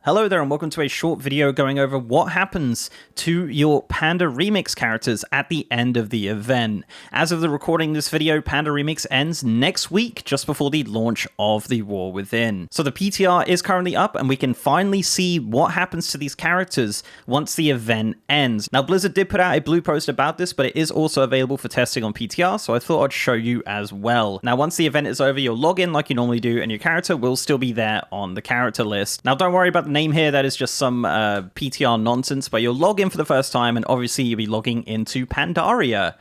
Hello there and welcome to a short video going over what happens to your Panda Remix characters at the end of the event. As of the recording of this video, Panda Remix ends next week, just before the launch of the War Within. So the PTR is currently up and we can finally see what happens to these characters once the event ends. Now Blizzard did put out a blue post about this, but it is also available for testing on PTR, so I thought I'd show you as well. Now once the event is over, you'll log in like you normally do and your character will still be there on the character list. Now don't worry about the name here, that is just some PTR nonsense, but you'll log in for the first time and obviously you'll be logging into Pandaria.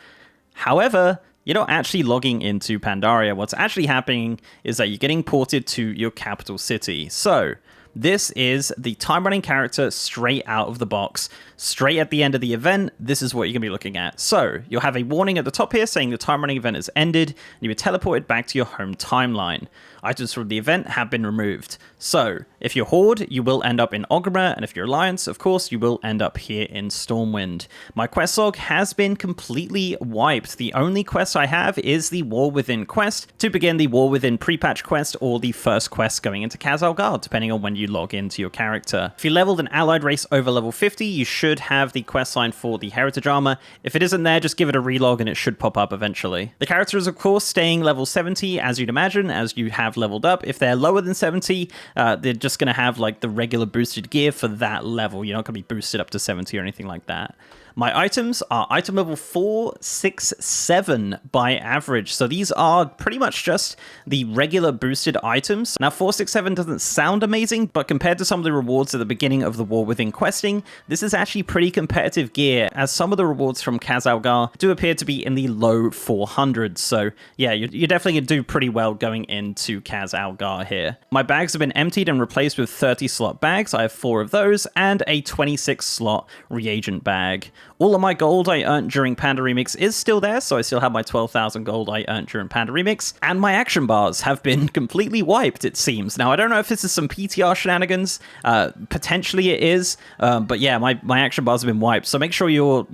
However, you're not actually logging into Pandaria. What's actually happening is that you're getting ported to your capital city. So this is the Timerunning character straight out of the box, straight at the end of the event. This is what you're going to be looking at. So you'll have a warning at the top here saying the Timerunning event has ended, and you were teleported back to your home timeline. Items from the event have been removed. So if you're Horde, you will end up in Ogrimmar, and if you're Alliance, of course, you will end up here in Stormwind. My quest log has been completely wiped. The only quest I have is the War Within quest to begin the War Within pre-patch quest or the first quest going into Khazalgar, depending on when you log into your character. If you leveled an allied race over level 50, you should have the quest line for the Heritage Armor. If it isn't there, just give it a relog and it should pop up eventually. The character is, of course, staying level 70, as you'd imagine, as you have leveled up. If they're lower than 70, they're just going to have like the regular boosted gear for that level. You're not going to be boosted up to 70 or anything like that. My items are item level 4, 6, 7 by average. So these are pretty much just the regular boosted items. Now 4, 6, 7 doesn't sound amazing, but compared to some of the rewards at the beginning of the War Within questing, this is actually pretty competitive gear, as some of the rewards from Khazalgar do appear to be in the low 400s. So yeah, you're definitely going to do pretty well going into Khazalgar here. My bags have been emptied and replaced with 30 slot bags. I have 4 of those and a 26 slot reagent bag. All of my gold I earned during Panda Remix is still there, so I still have my 12,000 gold I earned during Panda Remix, and my action bars have been completely wiped, it seems. Now, I don't know if this is some PTR shenanigans, potentially it is, but yeah, my action bars have been wiped, so make sure you're,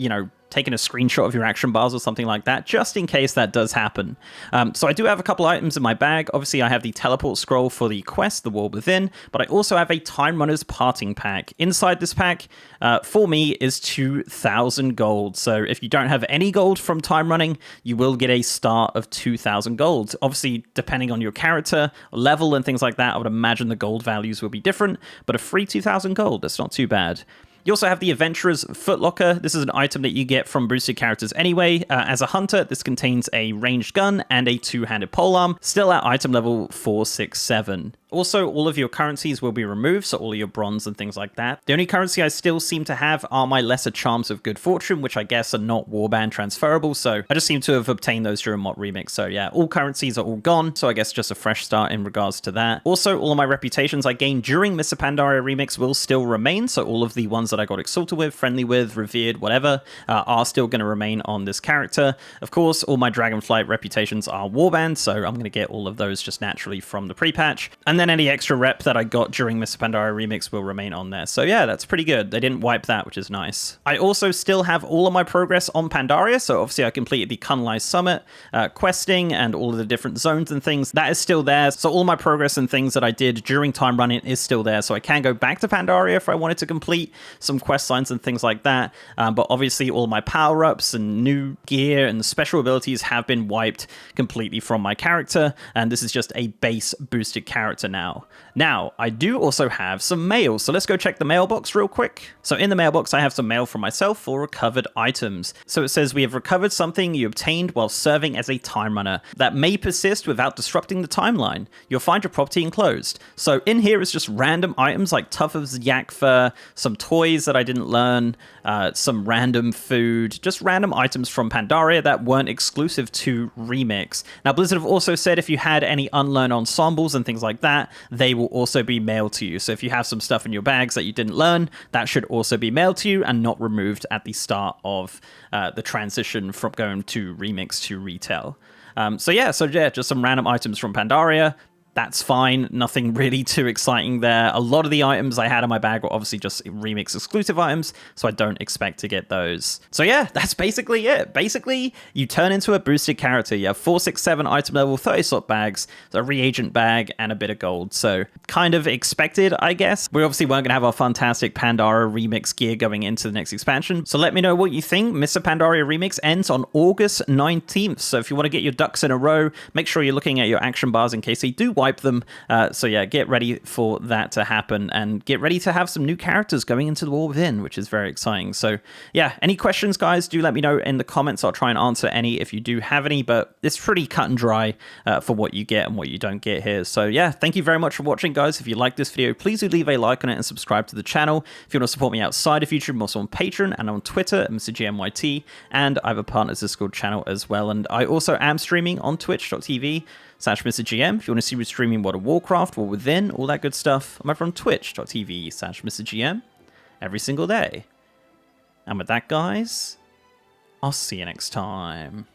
taking a screenshot of your action bars or something like that, just in case that does happen. So I do have a couple items in my bag. Obviously, I have the teleport scroll for the quest, the War Within, but I also have a Time Runner's Parting Pack. Inside this pack, for me, is 2,000 gold. So if you don't have any gold from Time Running, you will get a start of 2,000 gold. Obviously, depending on your character, level, and things like that, I would imagine the gold values will be different, but a free 2,000 gold, that's not too bad. You also have the Adventurer's Footlocker. This is an item that you get from boosted characters anyway. As a hunter, this contains a ranged gun and a two-handed polearm, still at item level 4, 6, 7. Also, all of your currencies will be removed, so all of your bronze and things like that. The only currency I still seem to have are my lesser charms of good fortune, which I guess are not warband transferable, so I just seem to have obtained those during Mod Remix. So yeah, all currencies are all gone, so I guess just a fresh start in regards to that. Also, all of my reputations I gained during Mr. Pandaria Remix will still remain, so all of the ones that I got exalted with, friendly with, revered, whatever, are still going to remain on this character. Of course, all my Dragonflight reputations are warband, so I'm going to get all of those just naturally from the pre-patch. And then any extra rep that I got during Mr. Pandaria Remix will remain on there. So yeah, that's pretty good. They didn't wipe that, which is nice. I also still have all of my progress on Pandaria, so obviously I completed the Kunlai Summit, questing, and all of the different zones and things. That is still there, so all my progress and things that I did during Time Running is still there, so I can go back to Pandaria if I wanted to complete some quest lines and things like that, but obviously all my power-ups and new gear and special abilities have been wiped completely from my character, and this is just a base boosted character now. Now, I do also have some mail, so let's go check the mailbox real quick. So in the mailbox, I have some mail from myself for recovered items. So it says, we have recovered something you obtained while serving as a time runner that may persist without disrupting the timeline. You'll find your property enclosed. So in here is just random items like Tuff's yak fur, some toys that I didn't learn, some random food, just random items from Pandaria that weren't exclusive to Remix. Now, Blizzard have also said if you had any unlearned ensembles and things like that, they will also be mailed to you. So if you have some stuff in your bags that you didn't learn, that should also be mailed to you and not removed at the start of the transition from going to Remix to retail. So yeah, just some random items from Pandaria. That's fine. Nothing really too exciting there. A lot of the items I had in my bag were obviously just remix exclusive items, so I don't expect to get those. So yeah, that's basically it. Basically, you turn into a boosted character. You have 4, 6, 7 item level 30 slot bags, a reagent bag, and a bit of gold. So kind of expected, I guess. We obviously weren't going to have our fantastic Pandaria remix gear going into the next expansion. So let me know what you think. Mr. Pandaria remix ends on August 19th. So if you want to get your ducks in a row, make sure you're looking at your action bars in case they do wipe them. So yeah, get ready for that to happen and get ready to have some new characters going into the War Within, which is very exciting. So yeah, any questions, guys, do let me know in the comments. I'll try and answer any if you do have any, but it's pretty cut and dry for what you get and what you don't get here. So yeah, thank you very much for watching, guys. If you like this video, please do leave a like on it and subscribe to the channel. If you want to support me outside of YouTube, I'm also on Patreon and on Twitter at MrGMYT, and I have a Partners Discord channel as well. And I also am streaming on twitch.tv/MrGM. If you want to see me streaming World of Warcraft, War Within, all that good stuff, I'm over on twitch.tv/MrGM every single day. And with that, guys, I'll see you next time.